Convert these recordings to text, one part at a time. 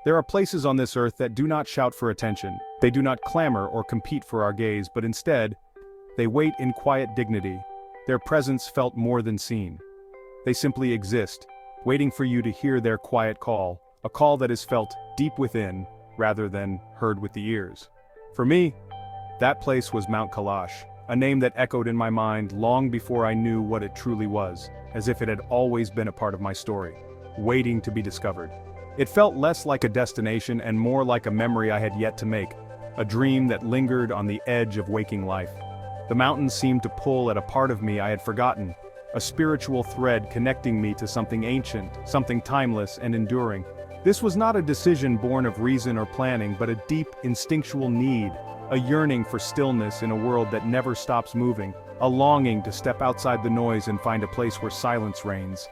There are places on this earth that do not shout for attention. They do not clamor or compete for our gaze, but instead, they wait in quiet dignity. Their presence felt more than seen. They simply exist, waiting for you to hear their quiet call, a call that is felt deep within, rather than heard with the ears. For me, that place was Mount Kailash, a name that echoed in my mind long before I knew what it truly was, as if it had always been a part of my story, waiting to be discovered. It felt less like a destination and more like a memory I had yet to make, a dream that lingered on the edge of waking life. The mountains seemed to pull at a part of me I had forgotten, a spiritual thread connecting me to something ancient, something timeless and enduring. This was not a decision born of reason or planning, but a deep, instinctual need, a yearning for stillness in a world that never stops moving, a longing to step outside the noise and find a place where silence reigns.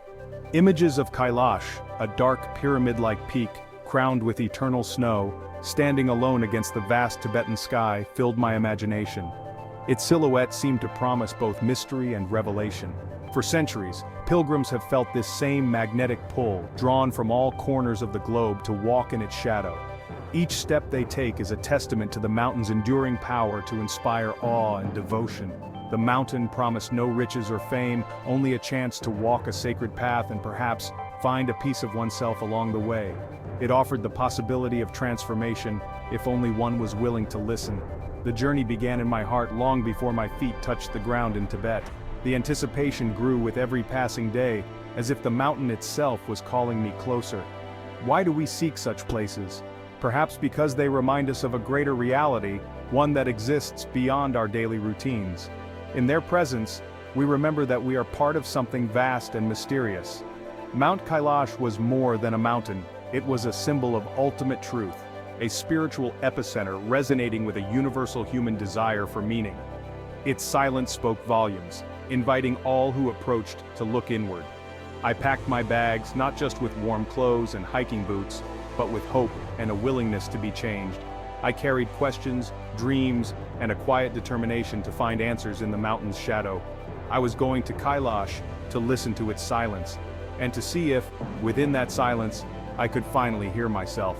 Images of Kailash, a dark pyramid-like peak, crowned with eternal snow, standing alone against the vast Tibetan sky, filled my imagination. Its silhouette seemed to promise both mystery and revelation. For centuries, pilgrims have felt this same magnetic pull, drawn from all corners of the globe to walk in its shadow. Each step they take is a testament to the mountain's enduring power to inspire awe and devotion. The mountain promised no riches or fame, only a chance to walk a sacred path and perhaps find a piece of oneself along the way. It offered the possibility of transformation, if only one was willing to listen. The journey began in my heart long before my feet touched the ground in Tibet. The anticipation grew with every passing day, as if the mountain itself was calling me closer. Why do we seek such places? Perhaps because they remind us of a greater reality, one that exists beyond our daily routines. In their presence, we remember that we are part of something vast and mysterious. Mount Kailash was more than a mountain, it was a symbol of ultimate truth, a spiritual epicenter resonating with a universal human desire for meaning. Its silence spoke volumes, inviting all who approached to look inward. I packed my bags not just with warm clothes and hiking boots, but with hope and a willingness to be changed. I carried questions, dreams, and a quiet determination to find answers in the mountain's shadow. I was going to Kailash to listen to its silence, and to see if, within that silence, I could finally hear myself.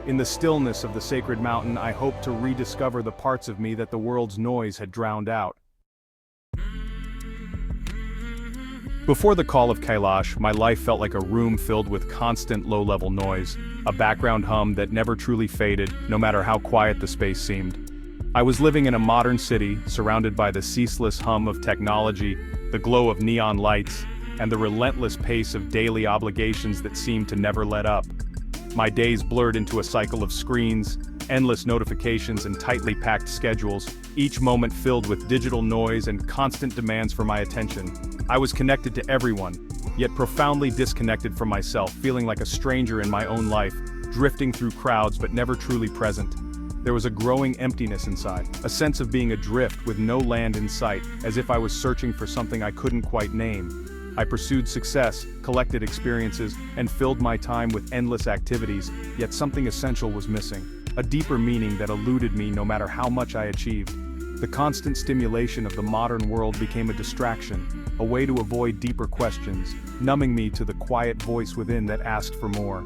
In the stillness of the sacred mountain, I hoped to rediscover the parts of me that the world's noise had drowned out. Before the call of Kailash, my life felt like a room filled with constant low-level noise, a background hum that never truly faded, no matter how quiet the space seemed. I was living in a modern city, surrounded by the ceaseless hum of technology, the glow of neon lights, and the relentless pace of daily obligations that seemed to never let up. My days blurred into a cycle of screens, endless notifications and tightly packed schedules, each moment filled with digital noise and constant demands for my attention. I was connected to everyone, yet profoundly disconnected from myself, feeling like a stranger in my own life, drifting through crowds but never truly present. There was a growing emptiness inside, a sense of being adrift with no land in sight, as if I was searching for something I couldn't quite name. I pursued success, collected experiences, and filled my time with endless activities, yet something essential was missing, a deeper meaning that eluded me no matter how much I achieved. The constant stimulation of the modern world became a distraction, a way to avoid deeper questions, numbing me to the quiet voice within that asked for more.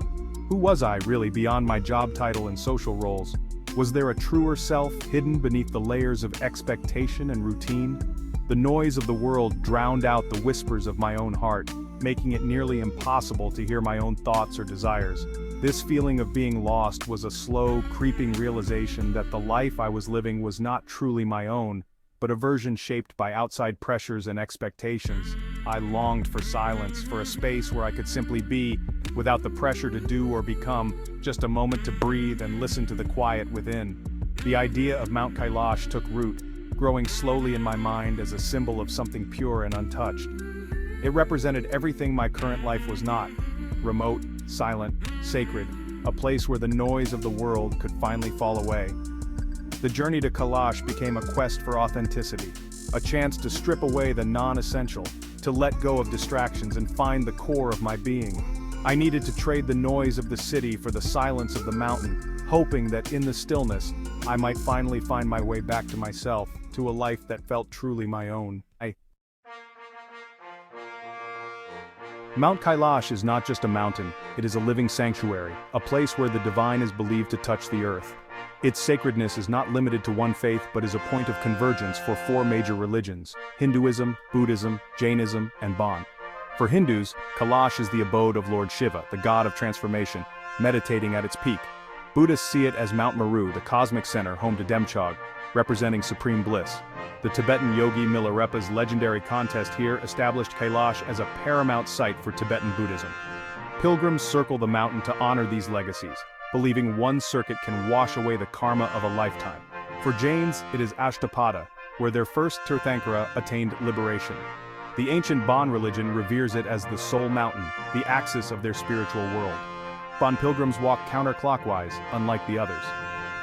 Who was I really beyond my job title and social roles? Was there a truer self hidden beneath the layers of expectation and routine? The noise of the world drowned out the whispers of my own heart, making it nearly impossible to hear my own thoughts or desires. This feeling of being lost was a slow, creeping realization that the life I was living was not truly my own, but a version shaped by outside pressures and expectations. I longed for silence, for a space where I could simply be, without the pressure to do or become, just a moment to breathe and listen to the quiet within. The idea of Mount Kailash took root, growing slowly in my mind as a symbol of something pure and untouched. It represented everything my current life was not: remote, silent, sacred, a place where the noise of the world could finally fall away. The journey to Kailash became a quest for authenticity, a chance to strip away the non-essential, to let go of distractions and find the core of my being. I needed to trade the noise of the city for the silence of the mountain, hoping that in the stillness, I might finally find my way back to myself, to a life that felt truly my own. Mount Kailash is not just a mountain, it is a living sanctuary, a place where the divine is believed to touch the earth. Its sacredness is not limited to one faith but is a point of convergence for four major religions: Hinduism, Buddhism, Jainism, and Bon. For Hindus, Kailash is the abode of Lord Shiva, the god of transformation, meditating at its peak. Buddhists see it as Mount Meru, the cosmic center home to Demchog, representing supreme bliss. The Tibetan yogi Milarepa's legendary contest here established Kailash as a paramount site for Tibetan Buddhism. Pilgrims circle the mountain to honor these legacies, believing one circuit can wash away the karma of a lifetime. For Jains, it is Ashtapada, where their first Tirthankara attained liberation. The ancient Bon religion reveres it as the soul mountain, the axis of their spiritual world. Bon pilgrims walk counterclockwise, unlike the others.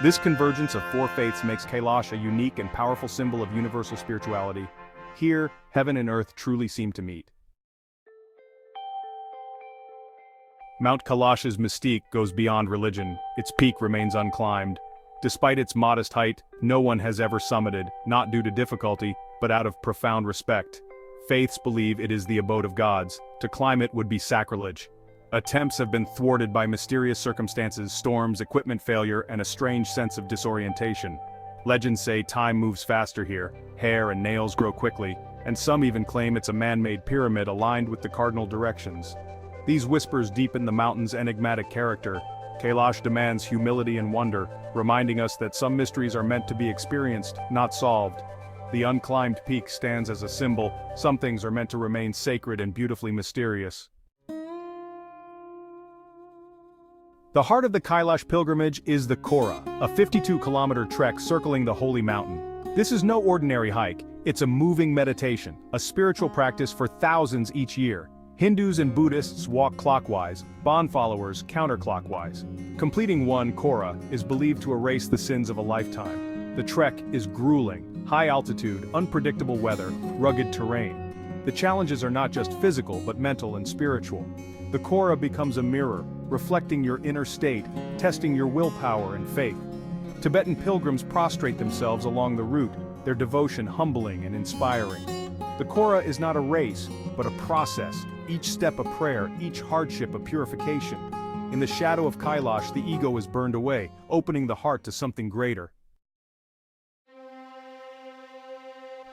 This convergence of four faiths makes Kailash a unique and powerful symbol of universal spirituality. Here, heaven and earth truly seem to meet. Mount Kailash's mystique goes beyond religion. Its peak remains unclimbed. Despite its modest height, no one has ever summited, not due to difficulty, but out of profound respect. Faiths believe it is the abode of gods. To climb it would be sacrilege. Attempts have been thwarted by mysterious circumstances, storms, equipment failure, and a strange sense of disorientation. Legends say time moves faster here, hair and nails grow quickly, and some even claim it's a man-made pyramid aligned with the cardinal directions. These whispers deepen the mountain's enigmatic character. Kailash demands humility and wonder, reminding us that some mysteries are meant to be experienced, not solved. The unclimbed peak stands as a symbol. Some things are meant to remain sacred and beautifully mysterious. The heart of the Kailash pilgrimage is the Kora, a 52-kilometer trek circling the holy mountain. This is no ordinary hike, it's a moving meditation, a spiritual practice for thousands each year. Hindus and Buddhists walk clockwise, Bon followers counterclockwise. Completing one Kora is believed to erase the sins of a lifetime. The trek is grueling, high altitude, unpredictable weather, rugged terrain. The challenges are not just physical but mental and spiritual. The Kora becomes a mirror, reflecting your inner state, testing your willpower and faith. Tibetan pilgrims prostrate themselves along the route, their devotion humbling and inspiring. The Kora is not a race, but a process, each step a prayer, each hardship a purification. In the shadow of Kailash, the ego is burned away, opening the heart to something greater.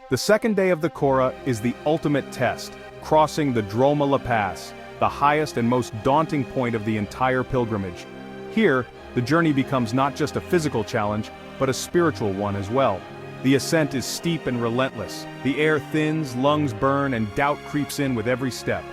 The second day of the Kora is the ultimate test, crossing the Dromala Pass, the highest and most daunting point of the entire pilgrimage. Here, the journey becomes not just a physical challenge, but a spiritual one as well. The ascent is steep and relentless. The air thins, lungs burn, and doubt creeps in with every step.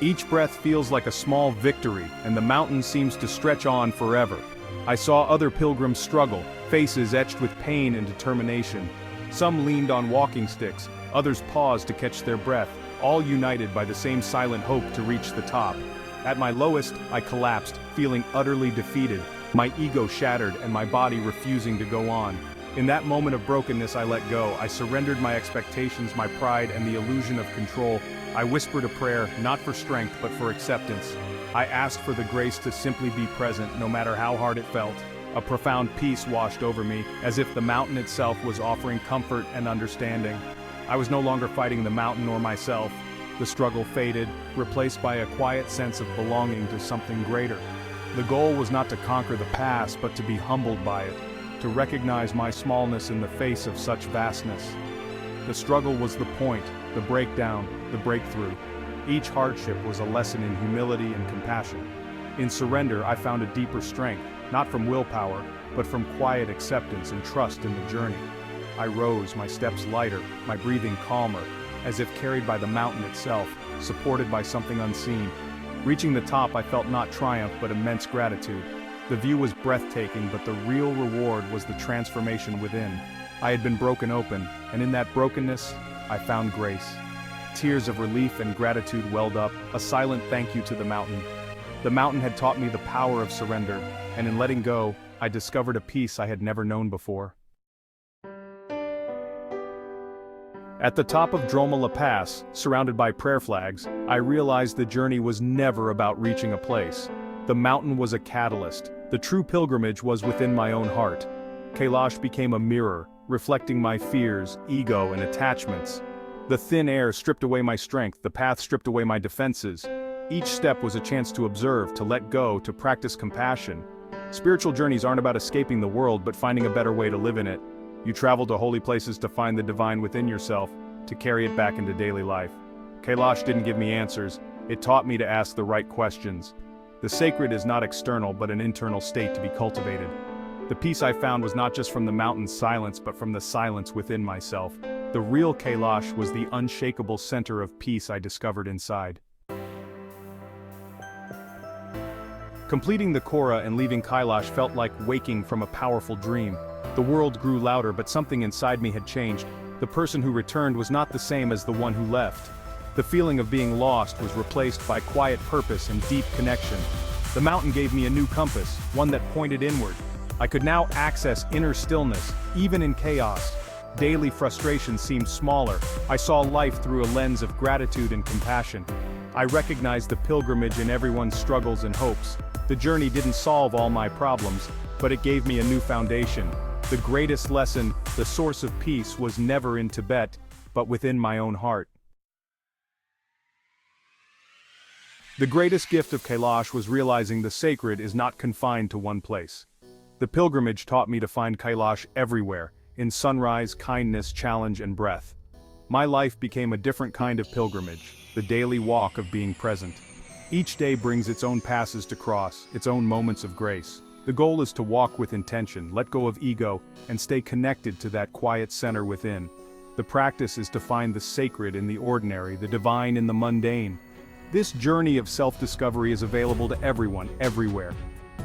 Each breath feels like a small victory, and the mountain seems to stretch on forever. I saw other pilgrims struggle, faces etched with pain and determination. Some leaned on walking sticks, others paused to catch their breath, all united by the same silent hope to reach the top. At my lowest, I collapsed, feeling utterly defeated, my ego shattered and my body refusing to go on. In that moment of brokenness, I let go. I surrendered my expectations, my pride, and the illusion of control. I whispered a prayer, not for strength, but for acceptance. I asked for the grace to simply be present, no matter how hard it felt. A profound peace washed over me, as if the mountain itself was offering comfort and understanding. I was no longer fighting the mountain or myself. The struggle faded, replaced by a quiet sense of belonging to something greater. The goal was not to conquer the past, but to be humbled by it, to recognize my smallness in the face of such vastness. The struggle was the point, the breakdown, the breakthrough. Each hardship was a lesson in humility and compassion. In surrender, I found a deeper strength, not from willpower, but from quiet acceptance and trust in the journey. I rose, my steps lighter, my breathing calmer, as if carried by the mountain itself, supported by something unseen. Reaching the top, I felt not triumph but immense gratitude. The view was breathtaking, but the real reward was the transformation within. I had been broken open, and in that brokenness, I found grace. Tears of relief and gratitude welled up, a silent thank you to the mountain. The mountain had taught me the power of surrender, and in letting go, I discovered a peace I had never known before. At the top of Dromala Pass, surrounded by prayer flags, I realized the journey was never about reaching a place. The mountain was a catalyst. The true pilgrimage was within my own heart. Kailash became a mirror, reflecting my fears, ego, and attachments. The thin air stripped away my strength, the path stripped away my defenses. Each step was a chance to observe, to let go, to practice compassion. Spiritual journeys aren't about escaping the world but finding a better way to live in it. You travel to holy places to find the divine within yourself, to carry it back into daily life. Kailash didn't give me answers, it taught me to ask the right questions. The sacred is not external but an internal state to be cultivated. The peace I found was not just from the mountain's silence but from the silence within myself. The real Kailash was the unshakable center of peace I discovered inside. Completing the Kora and leaving Kailash felt like waking from a powerful dream. The world grew louder but something inside me had changed. The person who returned was not the same as the one who left. The feeling of being lost was replaced by quiet purpose and deep connection. The mountain gave me a new compass, one that pointed inward. I could now access inner stillness, even in chaos. Daily frustration seemed smaller. I saw life through a lens of gratitude and compassion. I recognized the pilgrimage in everyone's struggles and hopes. The journey didn't solve all my problems, but it gave me a new foundation. The greatest lesson, the source of peace, was never in Tibet, but within my own heart. The greatest gift of Kailash was realizing the sacred is not confined to one place. The pilgrimage taught me to find Kailash everywhere, in sunrise, kindness, challenge, and breath. My life became a different kind of pilgrimage, the daily walk of being present. Each day brings its own passes to cross, its own moments of grace. The goal is to walk with intention, let go of ego, and stay connected to that quiet center within. The practice is to find the sacred in the ordinary, the divine in the mundane. This journey of self-discovery is available to everyone, everywhere.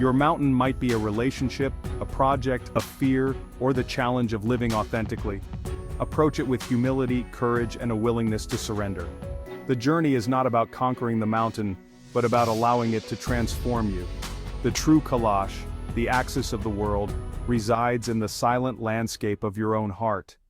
Your mountain might be a relationship, a project, a fear, or the challenge of living authentically. Approach it with humility, courage, and a willingness to surrender. The journey is not about conquering the mountain, but about allowing it to transform you. The true Kailash, the axis of the world, resides in the silent landscape of your own heart.